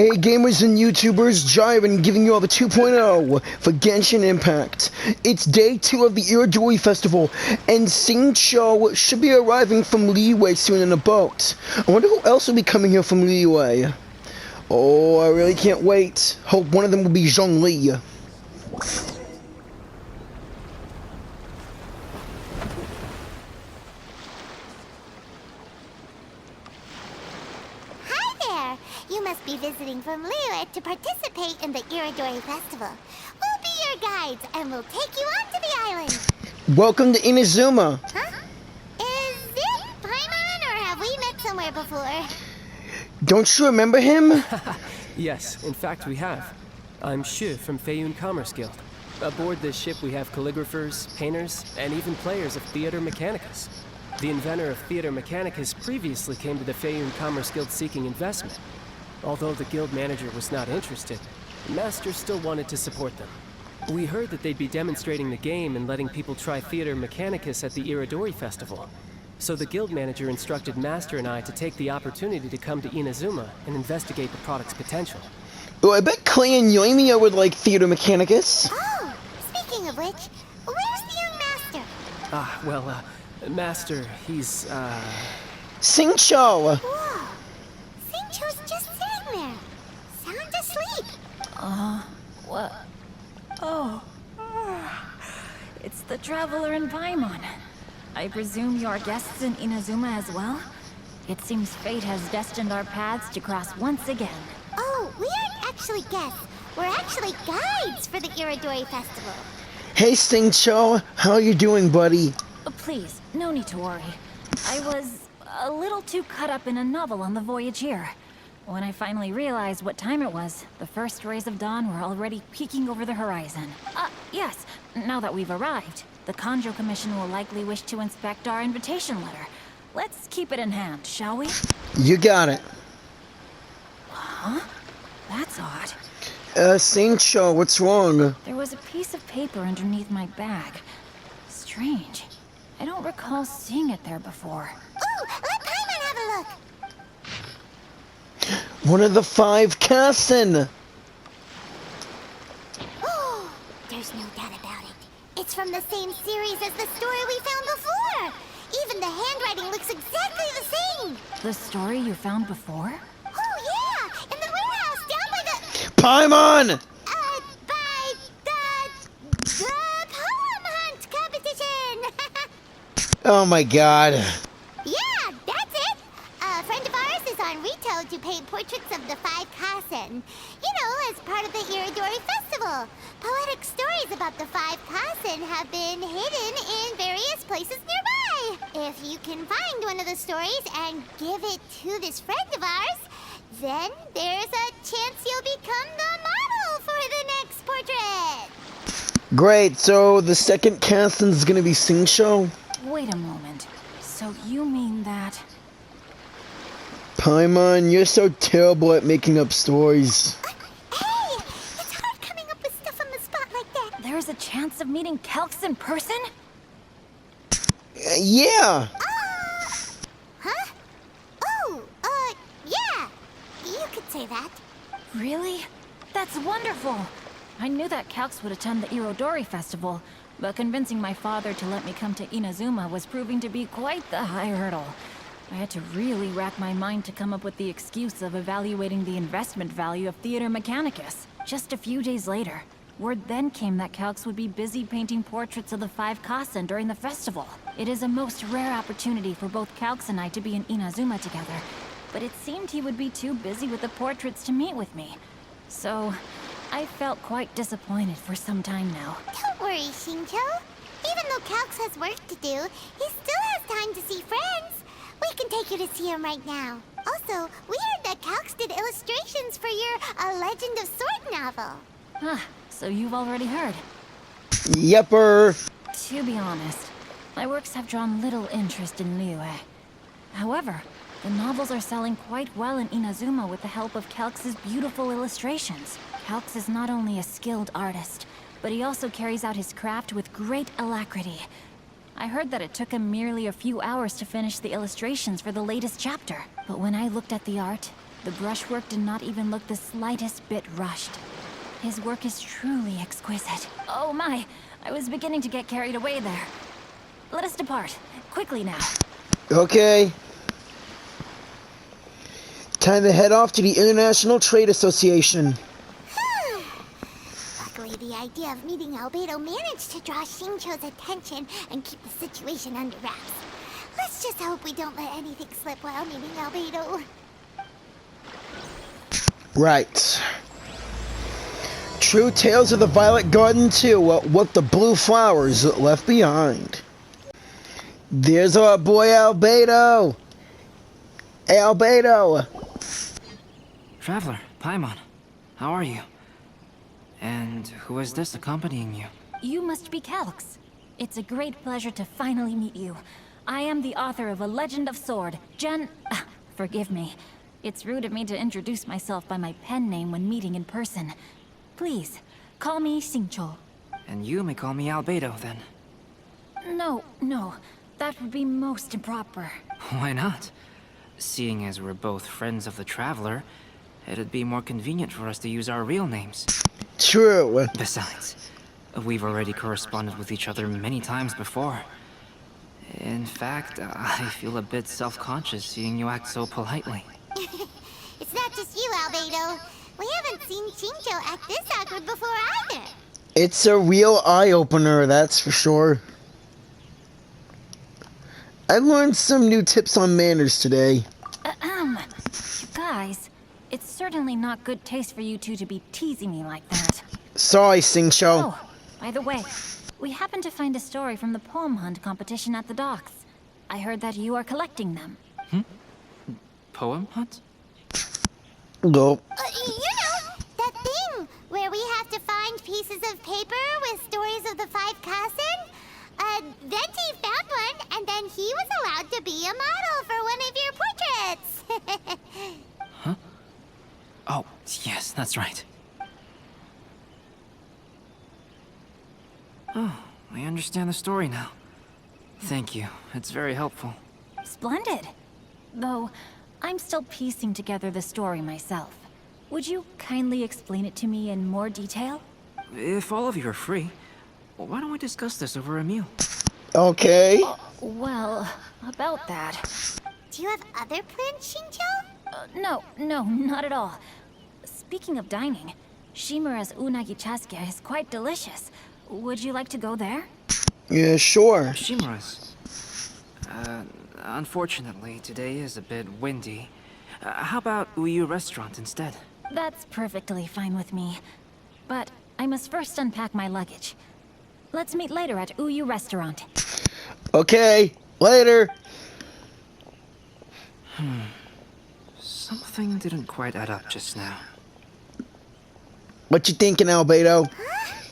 Hey gamers and YouTubers, Jiren giving you all the 2.0 for Genshin Impact. It's day 2 of the Irodori Festival, and Xingqiu should be arriving from Liyue soon in a boat. I wonder who else will be coming here from Liyue. Oh, I really can't wait. Hope one of them will be Zhongli. You must be visiting from Liyue to participate in the Irodori Festival. We'll be your guides, and we'll take you onto the island. Welcome to Inazuma. Huh? Is it Paimon, or have we met somewhere before? Don't you remember him? Yes, in fact we have. I'm Xingqiu from Feiyun Commerce Guild. Aboard this ship we have calligraphers, painters, and even players of Theater Mechanicus. The inventor of Theater Mechanicus previously came to the Feiyun Commerce Guild seeking investment. Although the guild manager was not interested, the master still wanted to support them. We heard that they'd be demonstrating the game and letting people try Theater Mechanicus at the Irodori Festival. So the guild manager instructed Master and I to take the opportunity to come to Inazuma and investigate the product's potential. Oh, I bet Clay and Yoimiya would like Theater Mechanicus. Oh, speaking of which, where's the young master? Master, he's, Xingqiu! Whoa, Xingqiu's just sitting there, sound asleep. What? Oh. It's the Traveler and Paimon. I presume you're guests in Inazuma as well? It seems fate has destined our paths to cross once again. Oh, we aren't actually guests. We're actually guides for the Irodori Festival. Hey Xingqiu, how you doing, buddy? Please, no need to worry. I was a little too caught up in a novel on the voyage here. When I finally realized what time it was, the first rays of dawn were already peeking over the horizon. Yes, now that we've arrived, the Kanjo Commission will likely wish to inspect our invitation letter. Let's keep it in hand, shall we? You got it. Huh? That's odd. Xingqiu, what's wrong? There was a piece of paper underneath my bag. Strange. I don't recall seeing it there before. Ooh, let Paimon have a look. One of the 5 Kasen! Oh, there's no doubt about it. It's from the same series as the story we found before. Even the handwriting looks exactly the same. The story you found before? Oh, yeah, in the warehouse down by the... Paimon! by the poem hunt competition. Oh my god. Yeah, that's it. A friend of ours is on Rito to paint portraits of the 5 Kasen. You know, as part of the Irodori Festival. Poetic stories about the 5 Kasen have been hidden in various places nearby. If you can find one of the stories and give it to this friend of ours, then there's a chance you'll become the model for the next portrait. Great, so the second Kasen's gonna be Xingqiu? Wait a moment. So you mean that... Paimon, you're so terrible at making up stories. Hey, it's hard coming up with stuff on the spot like that. there's a chance of meeting Calx in person? Yeah! Huh? Oh, yeah. You could say that. Really? That's wonderful! I knew that Calx would attend the Irodori Festival, but convincing my father to let me come to Inazuma was proving to be quite the high hurdle. I had to really rack my mind to come up with the excuse of evaluating the investment value of Theater Mechanicus. Just a few days later, word then came that Calx would be busy painting portraits of the 5 Kasen during the festival. It is a most rare opportunity for both Calx and I to be in Inazuma together, but it seemed he would be too busy with the portraits to meet with me. So, I felt quite disappointed for some time now. Don't worry, Xingqiu. Even though Calx has work to do, he still has time to see friends. We can take you to see him right now. Also, we heard that Calx did illustrations for your A Legend of Sword novel. So you've already heard. Yepper. To be honest, my works have drawn little interest in Liyue. However, the novels are selling quite well in Inazuma with the help of Calx's beautiful illustrations. Calx is not only a skilled artist, but he also carries out his craft with great alacrity. I heard that it took him merely a few hours to finish the illustrations for the latest chapter. But when I looked at the art, The brushwork did not even look the slightest bit rushed. His work is truly exquisite. Oh my, I was beginning to get carried away there. Let us depart. Quickly now. Okay. Time to head off to the International Trade Association. Luckily, the idea of meeting Albedo managed to draw Xingqiu's attention and keep the situation under wraps. Let's just hope we don't let anything slip while meeting Albedo. Right. True Tales of the Violet Garden 2, What the Blue Flowers Left Behind. There's our boy Albedo. Hey, Albedo. Traveler, Paimon, how are you? And who is this accompanying you? You must be Calx. It's a great pleasure to finally meet you. I am the author of A Legend of Sword, forgive me. It's rude of me to introduce myself by my pen name when meeting in person. Please, call me Xingqiu. And you may call me Albedo, then. No, that would be most improper. Why not? Seeing as we're both friends of the Traveler, it'd be more convenient for us to use our real names. True. Besides, we've already corresponded with each other many times before. In fact, I feel a bit self-conscious seeing you act so politely. It's not just you, Albedo. We haven't seen Xingqiu act this awkward before either. It's a real eye-opener, that's for sure. I learned some new tips on manners today. You guys, it's certainly not good taste for you two to be teasing me like that. Sorry, Xingqiu. Oh, by the way, we happened to find a story from the poem hunt competition at the docks. I heard that you are collecting them. Poem hunt? Go. That thing where we have to find pieces of paper with stories of the 5 Kasen. Venti found one, and then he was allowed to be a model for one of your portraits. Huh? Oh, yes, that's right. Oh, I understand the story now. Thank you. It's very helpful. Splendid. Though, I'm still piecing together the story myself. Would you kindly explain it to me in more detail? If all of you are free, why don't we discuss this over a meal? Okay. Well, about that. Do you have other plans, Xingqiu? No, not at all. Speaking of dining, Shimura's unagi chasuke is quite delicious. Would you like to go there? Yeah, sure. Shimura's. Unfortunately, today is a bit windy. How about Uyu Restaurant instead? That's perfectly fine with me. But I must first unpack my luggage. Let's meet later at Uyu Restaurant. Okay, later. Something didn't quite add up just now. What you thinking, Albedo? Huh?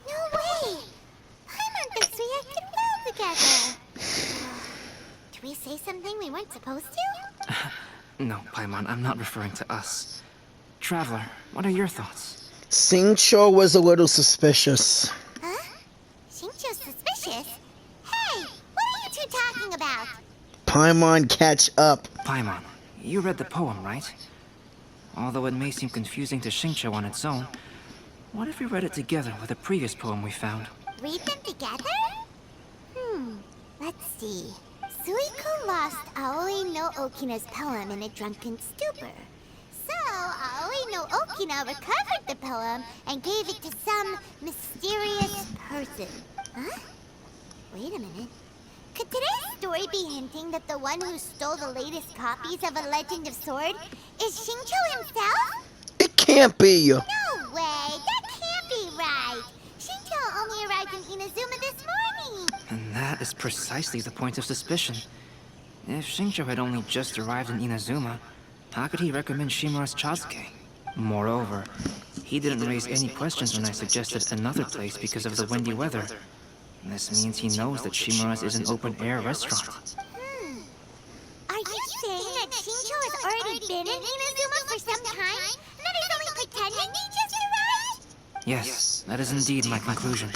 No way! Paimon thinks we acted well together. Did we say something we weren't supposed to? No, Paimon, I'm not referring to us. Traveler, what are your thoughts? Xingqiu was a little suspicious. Huh? Xingqiu's suspicious? Hey, what are you two talking about? Paimon, catch up. Paimon, you read the poem, right? Although it may seem confusing to Xingqiu on its own, what if we read it together with a previous poem we found? Read them together? Let's see. Suiko lost Aoi no Okina's poem in a drunken stupor. So, Aoi no Okina recovered the poem and gave it to some mysterious person. Huh? Wait a minute. Could today's story be hinting that the one who stole the latest copies of A Legend of Sword is Xingqiu himself? It can't be. No way! That can't be right! Xingqiu only arrived in Inazuma this morning! And that is precisely the point of suspicion. If Xingqiu had only just arrived in Inazuma, how could he recommend Shimura's Chasuke? Moreover, he didn't raise any questions when I suggested another place because of the windy weather. This means he knows that Shimura's is an open-air restaurant. Are you saying that Xingqiu has already been in Inazuma for some time? And that he's only pretending he just arrived? Yes, that is indeed my conclusion.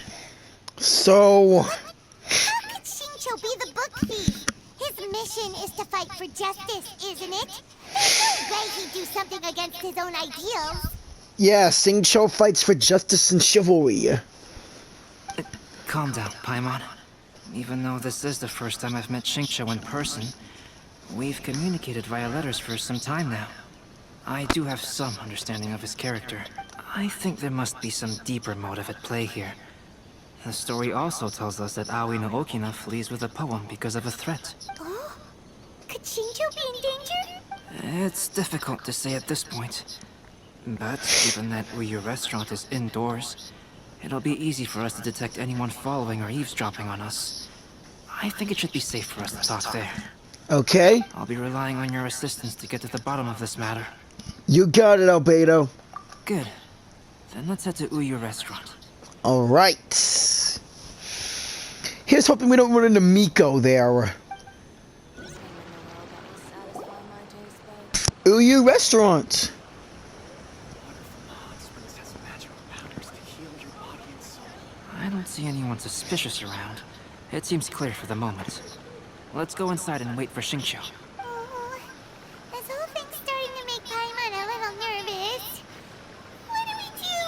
So, How could Xingqiu be the book thief? His mission is to fight for justice, isn't it? There's no way he'd do something against his own ideals. Yeah, Xingqiu fights for justice and chivalry. Calm down, Paimon. Even though this is the first time I've met Xingqiu in person, we've communicated via letters for some time now. I do have some understanding of his character. I think there must be some deeper motive at play here. The story also tells us that Aoi no Okina flees with a poem because of a threat. Oh? Could Xingqiu be in danger? It's difficult to say at this point. But given that Uyu restaurant is indoors, it'll be easy for us to detect anyone following or eavesdropping on us. I think it should be safe for us to talk there. Okay. I'll be relying on your assistance to get to the bottom of this matter. You got it, Albedo. Good. Then let's head to Uyu restaurant. Alright. Here's hoping we don't run into Miko there. Uyu restaurant. I don't see anyone suspicious around. It seems clear for the moment. Let's go inside and wait for Xingqiu. Oh, this whole thing's starting to make Paimon a little nervous. What do we do?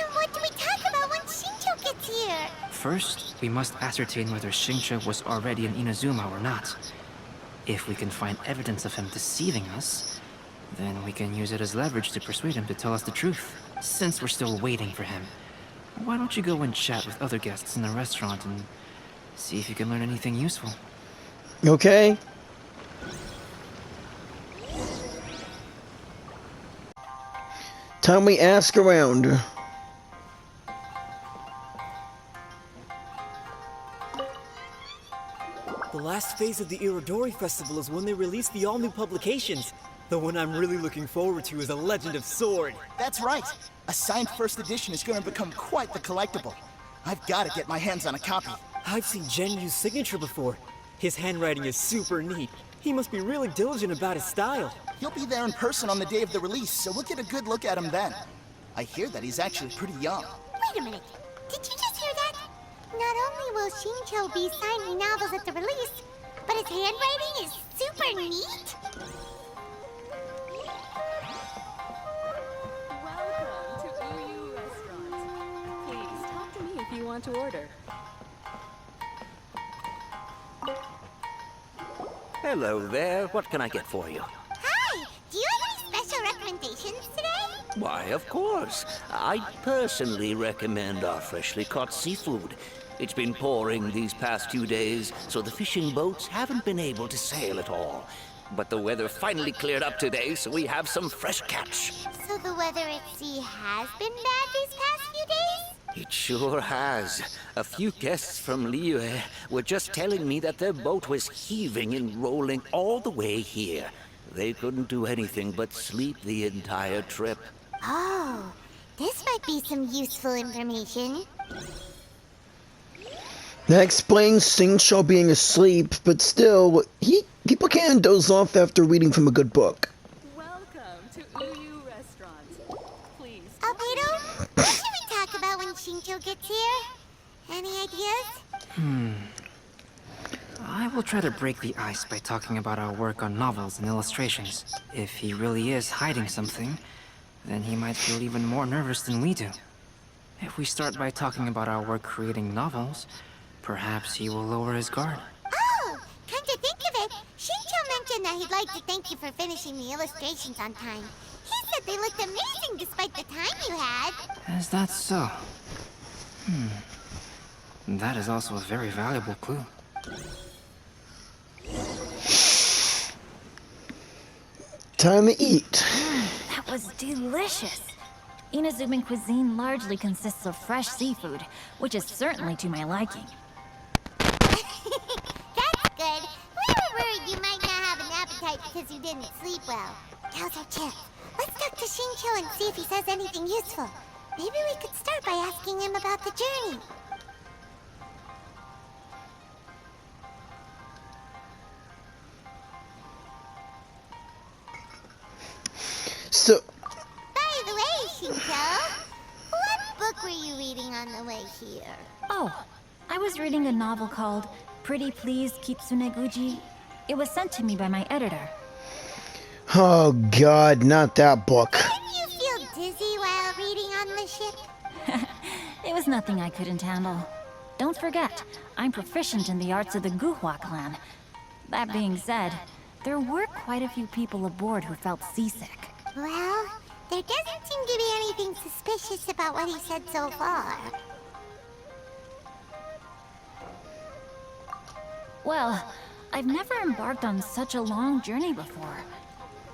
And what do we talk about when Xingqiu gets here? First, we must ascertain whether Xingqiu was already in Inazuma or not. If we can find evidence of him deceiving us, then we can use it as leverage to persuade him to tell us the truth. Since we're still waiting for him, why don't you go and chat with other guests in the restaurant and see if you can learn anything useful? Okay. Time we ask around. The last phase of the Irodori Festival is when they release the all-new publications. The one I'm really looking forward to is A Legend of Sword. That's right. A signed first edition is going to become quite the collectible. I've got to get my hands on a copy. I've seen Genyu's signature before. His handwriting is super neat. He must be really diligent about his style. He'll be there in person on the day of the release, so we'll get a good look at him then. I hear that he's actually pretty young. Wait a minute. Did you just hear that? Not only will Xingqiu be signing novels at the release, but his handwriting is super neat. Welcome to Uyu Restaurant. Please talk to me if you want to order. Hello there. What can I get for you? Hi. Do you have any special recommendations today? Why, of course. I personally recommend our freshly caught seafood. It's been pouring these past few days, so the fishing boats haven't been able to sail at all. But the weather finally cleared up today, so we have some fresh catch. So the weather at sea has been bad these past few days? It sure has. A few guests from Liyue were just telling me that their boat was heaving and rolling all the way here. They couldn't do anything but sleep the entire trip. Oh, this might be some useful information. That explains Xingqiu being asleep, but still, people can doze off after reading from a good book. Welcome to Uyu Restaurant. Please. Albedo, what should we talk about when Xingqiu gets here? Any ideas? I will try to break the ice by talking about our work on novels and illustrations. If he really is hiding something, then he might feel even more nervous than we do. If we start by talking about our work creating novels, perhaps he will lower his guard. Oh, come to think of it, Xingqiu mentioned that he'd like to thank you for finishing the illustrations on time. He said they looked amazing despite the time you had. Is that so? That is also a very valuable clue. Time to eat. That was delicious. Inazuman cuisine largely consists of fresh seafood, which is certainly to my liking. That's good. We were worried you might not have an appetite because you didn't sleep well. Now's our chance. Let's talk to Xingqiu and see if he says anything useful. Maybe we could start by asking him about the journey. So, By the way, Xingqiu, what book were you reading on the way here? Oh, I was reading a novel called Pretty Please Kitsune Guji. It was sent to me by my editor. Oh god, not that book. Didn't you feel dizzy while reading on the ship? It was nothing I couldn't handle. Don't forget, I'm proficient in the arts of the Guhua clan. That being said, there were quite a few people aboard who felt seasick. Well, there doesn't seem to be anything suspicious about what he said so far. Well, I've never embarked on such a long journey before.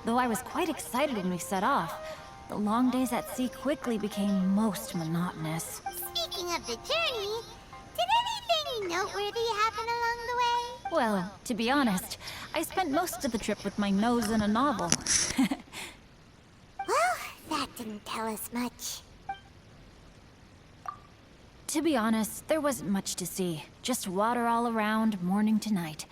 Though I was quite excited when we set off, the long days at sea quickly became most monotonous. Speaking of the journey, did anything noteworthy happen along the way? Well, to be honest, I spent most of the trip with my nose in a novel. Well, that didn't tell us much. To be honest, there wasn't much to see. Just water all around, morning to night.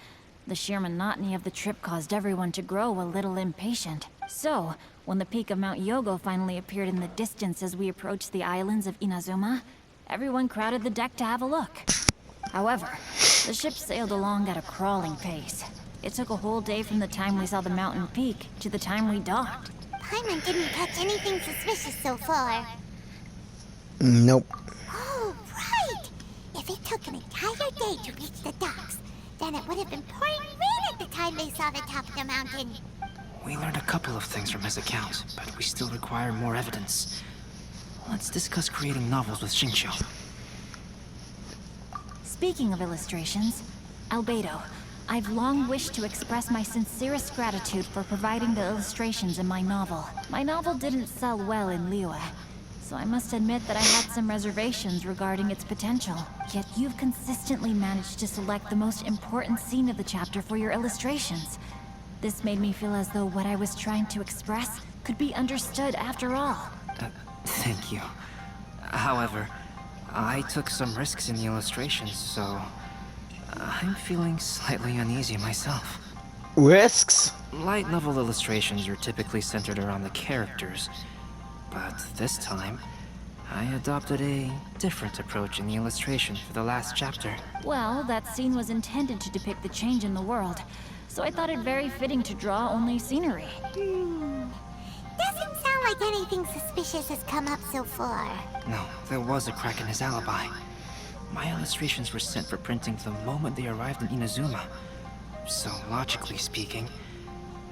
The sheer monotony of the trip caused everyone to grow a little impatient. So, when the peak of Mount Yogo finally appeared in the distance as we approached the islands of Inazuma, everyone crowded the deck to have a look. However, the ship sailed along at a crawling pace. It took a whole day from the time we saw the mountain peak to the time we docked. Paimon didn't catch anything suspicious so far. Nope. Oh, right! If it took an entire day to reach the docks, then it would have been pouring rain at the time they saw the top of the mountain. We learned a couple of things from his account, but we still require more evidence. Let's discuss creating novels with Xingqiu. Speaking of illustrations, Albedo, I've long wished to express my sincerest gratitude for providing the illustrations in my novel. My novel didn't sell well in Liyue, so I must admit that I had some reservations regarding its potential. Yet you've consistently managed to select the most important scene of the chapter for your illustrations. This made me feel as though what I was trying to express could be understood after all. Thank you. However, I took some risks in the illustrations, so I'm feeling slightly uneasy myself. Risks? Light novel illustrations are typically centered around the characters, but this time, I adopted a different approach in the illustration for the last chapter. Well, that scene was intended to depict the change in the world, so I thought it very fitting to draw only scenery. Doesn't sound like anything suspicious has come up so far. No, there was a crack in his alibi. My illustrations were sent for printing the moment they arrived in Inazuma. So, logically speaking,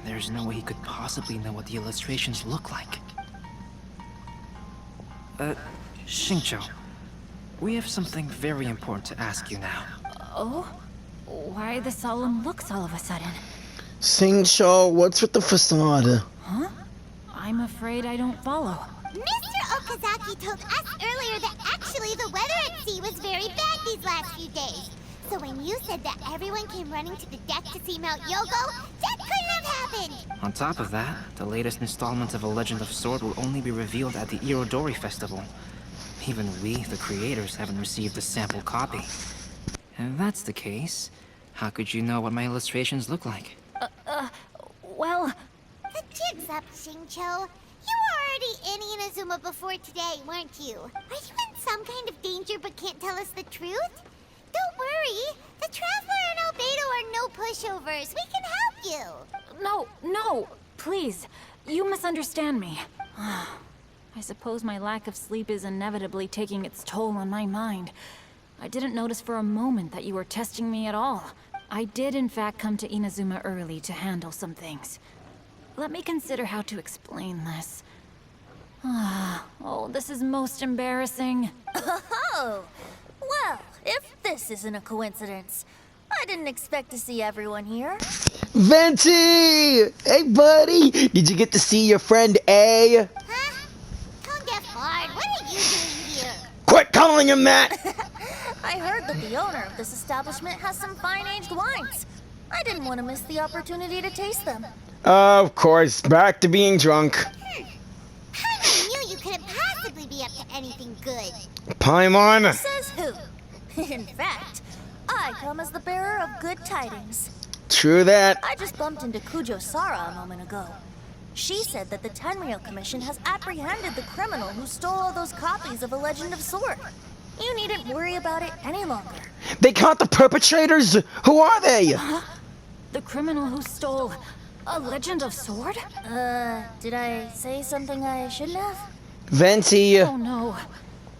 there's no way he could possibly know what the illustrations look like. Xingqiu, we have something very important to ask you now. Oh? Why the solemn looks all of a sudden? Xingqiu, what's with the facade? Huh? I'm afraid I don't follow. Mr. Okazaki told us earlier that actually the weather at sea was very bad these last few days. So when you said that everyone came running to the deck to see Mount Yogo, that couldn't have happened! On top of that, the latest installment of A Legend of Sword will only be revealed at the Irodori Festival. Even we, the creators, haven't received a sample copy. If that's the case, how could you know what my illustrations look like? Well... The jig's up, Xingqiu. You were already in Inazuma before today, weren't you? Are you in some kind of danger but can't tell us the truth? Don't worry. The Traveler and Albedo are no pushovers. We can help you. No, please. You misunderstand me. I suppose my lack of sleep is inevitably taking its toll on my mind. I didn't notice for a moment that you were testing me at all. I did in fact come to Inazuma early to handle some things. Let me consider how to explain this. Oh, this is most embarrassing. Oh, well, if this isn't a coincidence, I didn't expect to see everyone here. Venti! Hey, buddy! Did you get to see your friend A? Huh? Tone deaf bard, what are you doing here? Quit calling him that! I heard that the owner of this establishment has some fine-aged wines. I didn't want to miss the opportunity to taste them. Of course, back to being drunk. Paimon knew you couldn't possibly be up to anything good. Paimon! Says who? In fact, I come as the bearer of good tidings. True that. I just bumped into Kujo Sara a moment ago. She said that the Tenryou Commission has apprehended the criminal who stole all those copies of A Legend of Sword. You needn't worry about it any longer. They caught the perpetrators? Who are they? The criminal who stole... A legend of sword? Did I say something I shouldn't have? Venti. Oh no.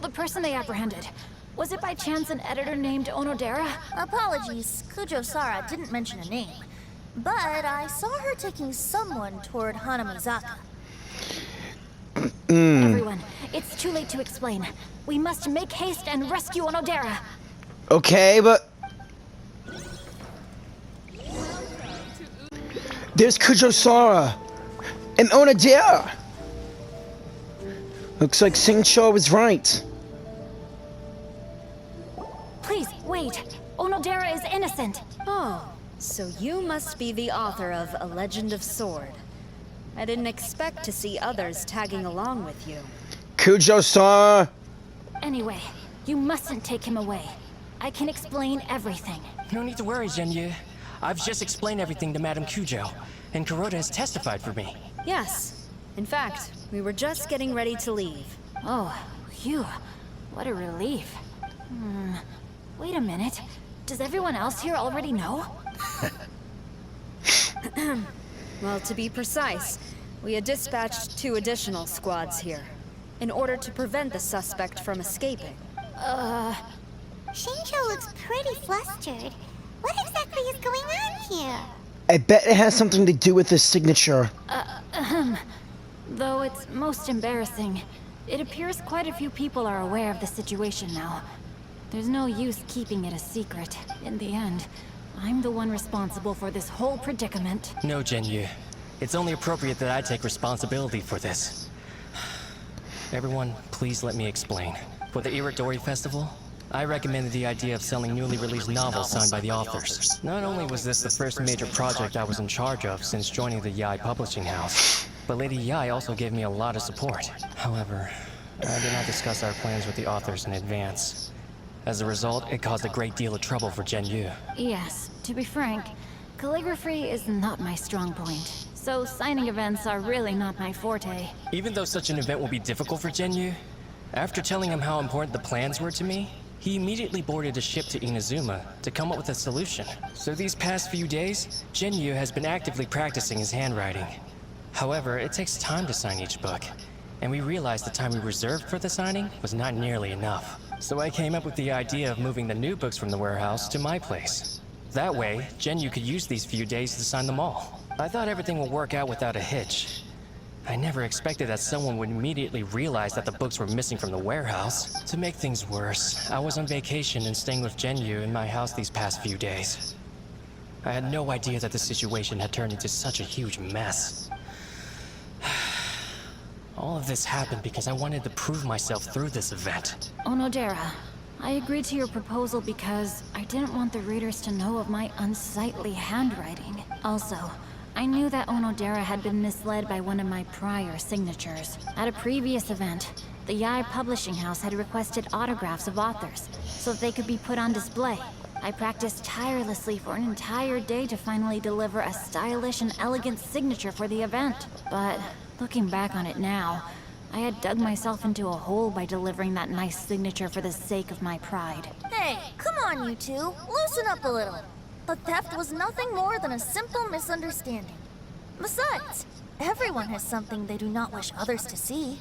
The person they apprehended. Was it by chance an editor named Onodera? Apologies, Kujo-Sara didn't mention a name. But I saw her taking someone toward Hanamizaka. Everyone, it's too late to explain. We must make haste and rescue Onodera. Okay, but there's Kujo-Sara and Onodera. Looks like Xingqiu was right. Please, wait. Onodera is innocent. Oh, so you must be the author of A Legend of Sword. I didn't expect to see others tagging along with you. Kujo-Sara. Anyway, you mustn't take him away. I can explain everything. No need to worry, Xingqiu. I've just explained everything to Madame Kujo, and Kuroda has testified for me. Yes. In fact, we were just getting ready to leave. Oh, phew. What a relief. Wait a minute. Does everyone else here already know? Well, to be precise, we had dispatched 2 additional squads here, in order to prevent the suspect from escaping. Xingqiu looks pretty flustered. What exactly is going on here? I bet it has something to do with his signature. Though it's most embarrassing, it appears quite a few people are aware of the situation now. There's no use keeping it a secret. In the end, I'm the one responsible for this whole predicament. No, Xingqiu. It's only appropriate that I take responsibility for this. Everyone, please let me explain. For the Irodori Festival, I recommended the idea of selling newly released novels signed by the authors. Not only was this the first major project I was in charge of since joining the Yae publishing house, but Lady Yae also gave me a lot of support. However, I did not discuss our plans with the authors in advance. As a result, it caused a great deal of trouble for Xingqiu. Yes, to be frank, calligraphy is not my strong point. So signing events are really not my forte. Even though such an event will be difficult for Xingqiu, after telling him how important the plans were to me, he immediately boarded a ship to Inazuma to come up with a solution. So these past few days, Xingqiu has been actively practicing his handwriting. However, it takes time to sign each book, and we realized the time we reserved for the signing was not nearly enough. So I came up with the idea of moving the new books from the warehouse to my place. That way, Xingqiu could use these few days to sign them all. I thought everything would work out without a hitch. I never expected that someone would immediately realize that the books were missing from the warehouse. To make things worse, I was on vacation and staying with Xingqiu in my house these past few days. I had no idea that the situation had turned into such a huge mess. All of this happened because I wanted to prove myself through this event. Onodera, I agreed to your proposal because I didn't want the readers to know of my unsightly handwriting. Also, I knew that Onodera had been misled by one of my prior signatures. At a previous event, the Yae publishing house had requested autographs of authors so that they could be put on display. I practiced tirelessly for an entire day to finally deliver a stylish and elegant signature for the event. But looking back on it now, I had dug myself into a hole by delivering that nice signature for the sake of my pride. Hey, come on, you two. Loosen up a little. The theft was nothing more than a simple misunderstanding. Besides, everyone has something they do not wish others to see.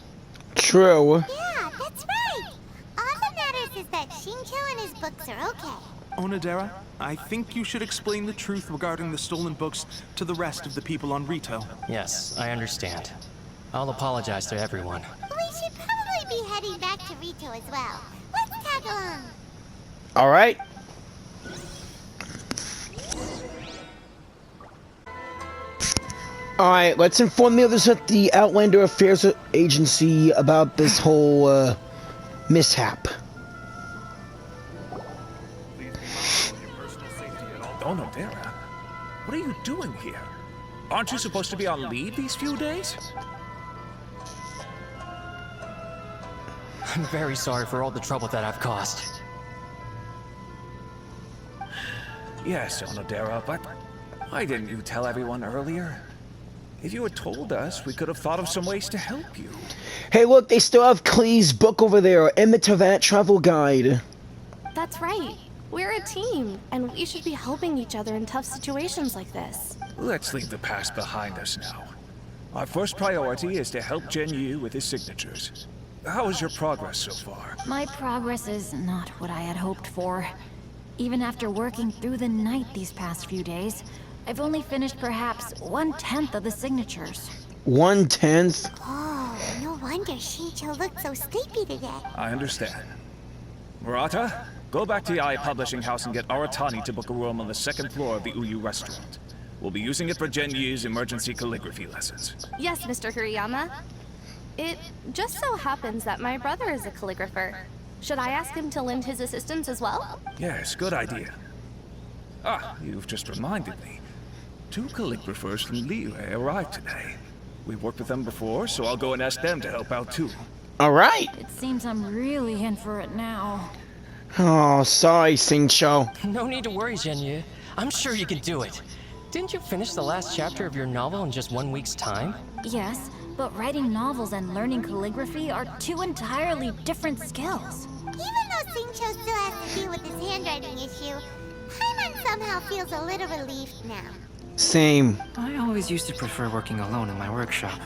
True. Yeah, that's right. All that matters is that Xingqiu and his books are okay. Onodera, I think you should explain the truth regarding the stolen books to the rest of the people on Rito. Yes, I understand. I'll apologize to everyone. We should probably be heading back to Rito as well. Let's tag along. Alright. Alright, let's inform the others at the Outlander Affairs Agency about this whole, mishap. Onodera, what are you doing here? Aren't you supposed to be on leave these few days? I'm very sorry for all the trouble that I've caused. Yes, Onodera, but why didn't you tell everyone earlier? If you had told us, we could have thought of some ways to help you. Hey look, they still have Klee's book over there, and the Tavat travel guide. That's right. We're a team, and we should be helping each other in tough situations like this. Let's leave the past behind us now. Our first priority is to help Xingqiu with his signatures. How is your progress so far? My progress is not what I had hoped for. Even after working through the night these past few days, I've only finished perhaps 1/10 of the signatures. 1/10? Oh, no wonder Xingqiu looked so sleepy today. I understand. Murata, go back to the Eye Publishing House and get Aratani to book a room on the second floor of the Uyu restaurant. We'll be using it for Xingqiu's emergency calligraphy lessons. Yes, Mr. Kuriyama. It just so happens that my brother is a calligrapher. Should I ask him to lend his assistance as well? Yes, good idea. Ah, you've just reminded me. 2 calligraphers from Liyue arrived today. We've worked with them before, so I'll go and ask them to help out too. Alright. It seems I'm really in for it now. Oh, sorry, Xingqiu. No need to worry, Xingqiu. I'm sure you can do it. Didn't you finish the last chapter of your novel in just 1 week's time? Yes, but writing novels and learning calligraphy are 2 entirely different skills. Even though Xingqiu still has to deal with his handwriting issue, Paimon somehow feels a little relieved now. Same. I always used to prefer working alone in my workshop.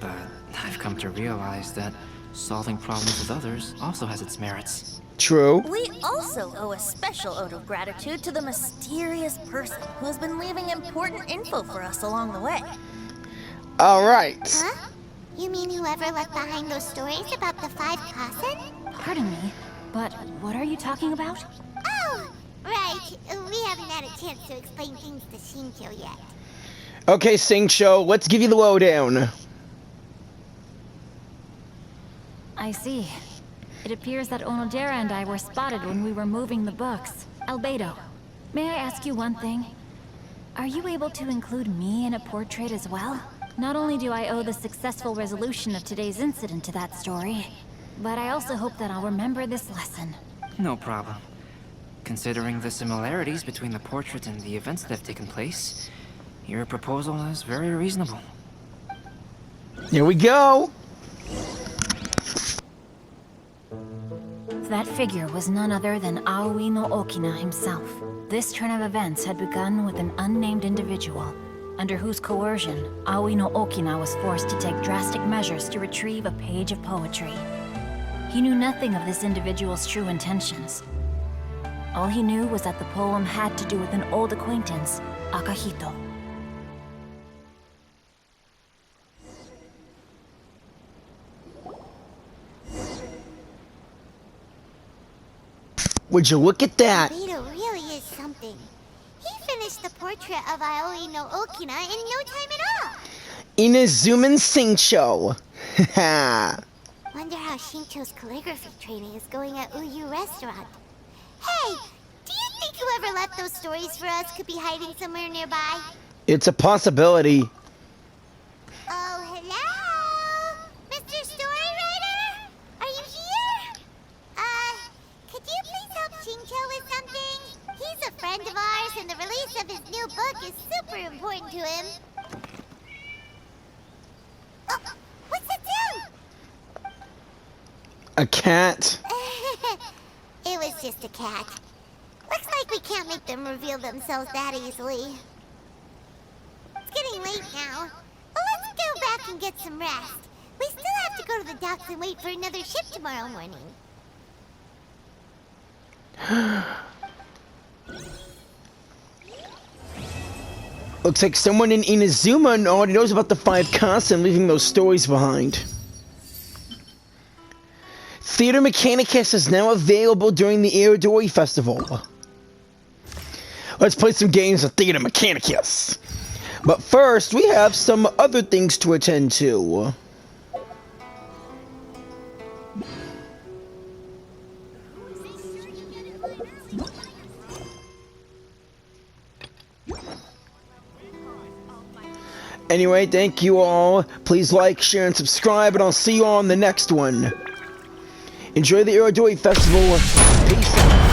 But I've come to realize that solving problems with others also has its merits. True. We also owe a special ode of gratitude to the mysterious person who has been leaving important info for us along the way. Alright. Huh? You mean whoever left behind those stories about the 5 Kasen? Pardon me, but what are you talking about? Oh, right. We haven't had a chance to explain things to Xingqiu yet. Okay, Xingqiu, let's give you the lowdown. I see. It appears that Onodera and I were spotted when we were moving the books. Albedo, may I ask you one thing? Are you able to include me in a portrait as well? Not only do I owe the successful resolution of today's incident to that story, but I also hope that I'll remember this lesson. No problem. Considering the similarities between the portrait and the events that have taken place, your proposal is very reasonable. Here we go! That figure was none other than Aoi no Okina himself. This turn of events had begun with an unnamed individual, under whose coercion, Aoi no Okina was forced to take drastic measures to retrieve a page of poetry. He knew nothing of this individual's true intentions. All he knew was that the poem had to do with an old acquaintance, Akahito. Would you look at that? Albedo really is something. He finished the portrait of Aoi no Okina in no time at all. Inazuman Xingqiu. Haha. Wonder how Xingqiu's calligraphy training is going at Uyu Restaurant. Hey, do you think whoever left those stories for us could be hiding somewhere nearby? It's a possibility. Oh, hello? Mr. Storywriter? Are you here? Could you please help Xingqiu with something? He's a friend of ours, and the release of his new book is super important to him. Oh, what's that sound? A cat? It was just a cat. Looks like we can't make them reveal themselves that easily. It's getting late now. Well, let's go back and get some rest. We still have to go to the docks and wait for another ship tomorrow morning. Looks like someone in Inazuma already knows about the 5 Kasen, leaving those stories behind. Theater Mechanicus is now available during the Irodori Festival. Let's play some games of Theater Mechanicus. But first, we have some other things to attend to. Anyway, thank you all. Please like, share, and subscribe, and I'll see you all on the next one. Enjoy the Irodori Festival. Peace out.